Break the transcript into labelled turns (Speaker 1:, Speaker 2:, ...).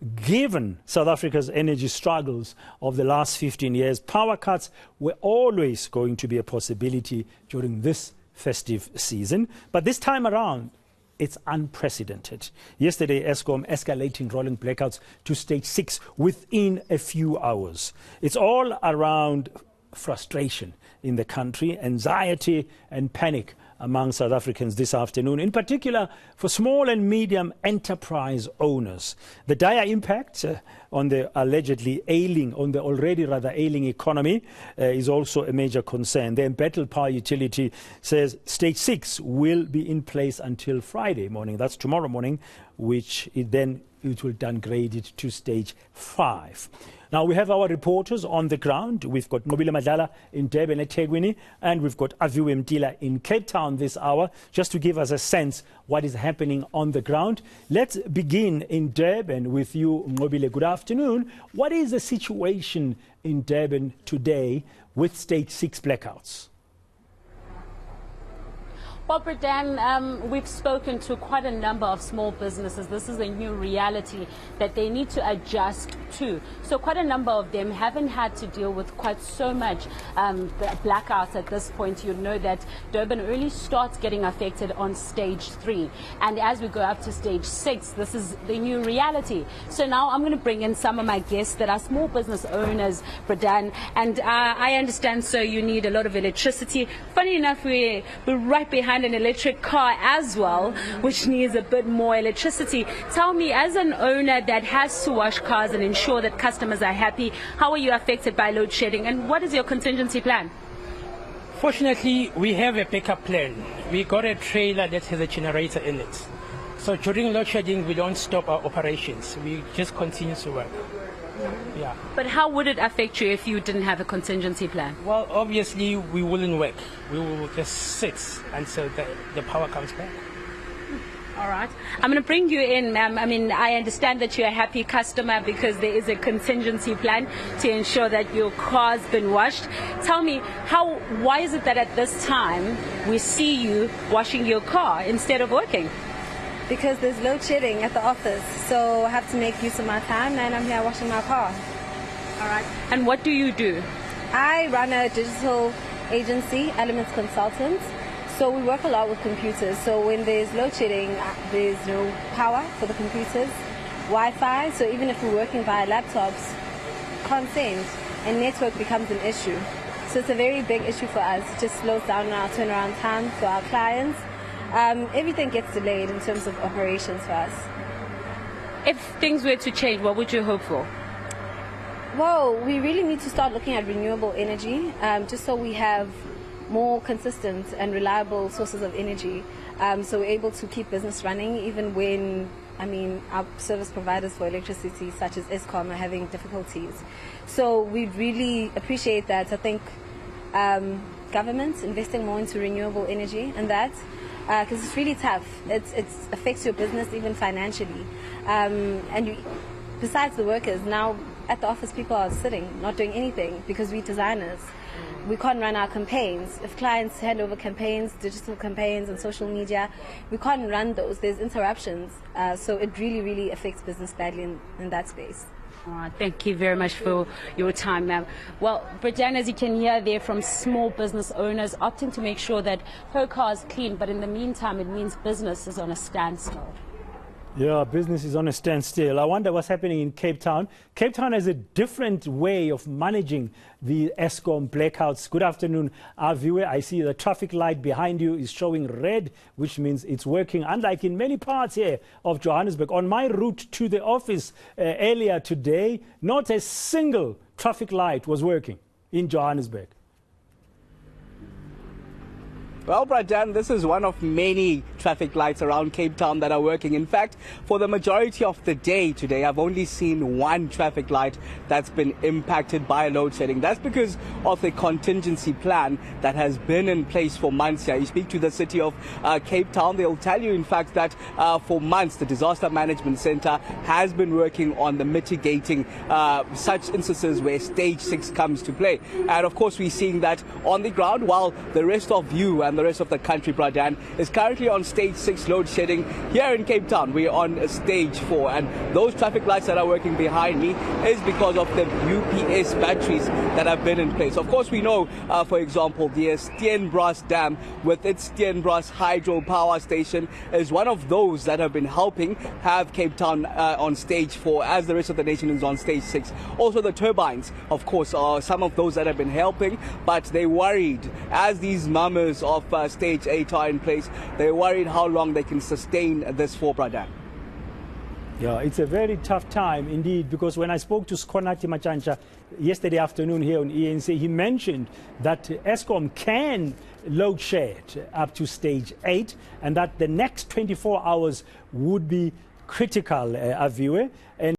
Speaker 1: given South Africa's energy struggles of the last 15 years, power cuts were always going to be a possibility during this festive season. But this time around, it's unprecedented. Yesterday, Eskom escalating rolling blackouts to stage 6 within a few hours. It's all around frustration in the country, anxiety and panic among South Africans this afternoon, in particular for small and medium enterprise owners. The dire impact on the already rather ailing economy is also a major concern. The embattled power utility says stage 6 will be in place until Friday morning. That's tomorrow morning, which it will downgrade it to stage 5. Now, we have our reporters on the ground. We've got Nqobile Madlala in Durban and Aviwe, and we've got Aviwe Mtila in Cape Town this hour, just to give us a sense what is happening on the ground. Let's begin in Durban with you, Nqobile. Good afternoon. What is the situation in Durban today with stage 6 blackouts?
Speaker 2: Well, Bredan, we've spoken to quite a number of small businesses. This is a new reality that they need to adjust to. So quite a number of them haven't had to deal with quite so much blackouts at this point. You know that Durban really starts getting affected on stage 3. And as we go up to stage 6, this is the new reality. So now I'm going to bring in some of my guests that are small business owners, Bredan. And I understand, so you need a lot of electricity. Funny enough, we're right behind an electric car as well, which needs a bit more electricity. Tell me, as an owner that has to wash cars and ensure that customers are happy, how are you affected by load shedding, and what is your contingency plan?
Speaker 3: Fortunately, we have a backup plan. We got a trailer that has a generator in it. So during load shedding, we don't stop our operations. We just continue to work. Yeah.
Speaker 2: But how would it affect you if you didn't have a contingency plan?
Speaker 3: Well, obviously, we wouldn't work. We will just sit until the power comes back.
Speaker 2: All right. I'm going to bring you in, ma'am. I mean, I understand that you're a happy customer because there is a contingency plan to ensure that your car's been washed. Tell me, why is it that at this time we see you washing your car instead of working?
Speaker 4: Because there's load shedding at the office, so I have to make use of my time, and I'm here washing my car.
Speaker 2: All right. And what do you do?
Speaker 4: I run a digital agency, Elements Consultants. So we work a lot with computers. So when there's load shedding, there's no power for the computers, Wi-Fi. So even if we're working via laptops, can't send, and network becomes an issue. So it's a very big issue for us. It just slows down our turnaround time for our clients. Everything gets delayed in terms of operations for us.
Speaker 2: If things were to change, what would you hope for?
Speaker 4: Well, we really need to start looking at renewable energy, just so we have more consistent and reliable sources of energy. So we're able to keep business running even when, our service providers for electricity, such as Eskom, are having difficulties. So we really appreciate that. I think governments investing more into renewable energy and that, because it's really tough. It affects your business even financially. Besides the workers, now at the office people are sitting, not doing anything because we're designers. We can't run our campaigns. If clients hand over campaigns, digital campaigns on social media, we can't run those. There's interruptions. So it really, really affects business badly in that space.
Speaker 2: Thank you very much for your time, ma'am. Well, Bredan, as you can hear, they're from small business owners opting to make sure that her car is clean, but in the meantime, it means business is on a standstill.
Speaker 1: Yeah, business is on a standstill. I wonder what's happening in Cape Town. Cape Town has a different way of managing the Eskom blackouts. Good afternoon, Aviwe. I see the traffic light behind you is showing red, which means it's working, unlike in many parts here of Johannesburg. On my route to the office earlier today, not a single traffic light was working in Johannesburg.
Speaker 5: Well, Bredan, this is one of many traffic lights around Cape Town that are working. In fact, for the majority of the day today, I've only seen one traffic light that's been impacted by load shedding. That's because of the contingency plan that has been in place for months here. You speak to the city of Cape Town, they'll tell you, in fact, that for months the Disaster Management Center has been working on the mitigating such instances where stage 6 comes to play. And of course, we're seeing that on the ground, while the rest of you and the rest of the country, Bredan, is currently on stage 6 load shedding here in Cape Town. We're on stage 4, and those traffic lights that are working behind me is because of the UPS batteries that have been in place. Of course, we know, for example, the Steenbras Dam with its Steenbras hydro power station is one of those that have been helping have Cape Town on stage 4 as the rest of the nation is on stage 6. Also, the turbines, of course, are some of those that have been helping, but they worried as these numbers of stage 8 are in place. They're worried how long they can sustain this 4 dam.
Speaker 1: Yeah, it's a very tough time indeed, because when I spoke to Skonati Machancha yesterday afternoon here on ENC, he mentioned that Eskom can load shed up to stage 8 and that the next 24 hours would be critical, Aviwe. And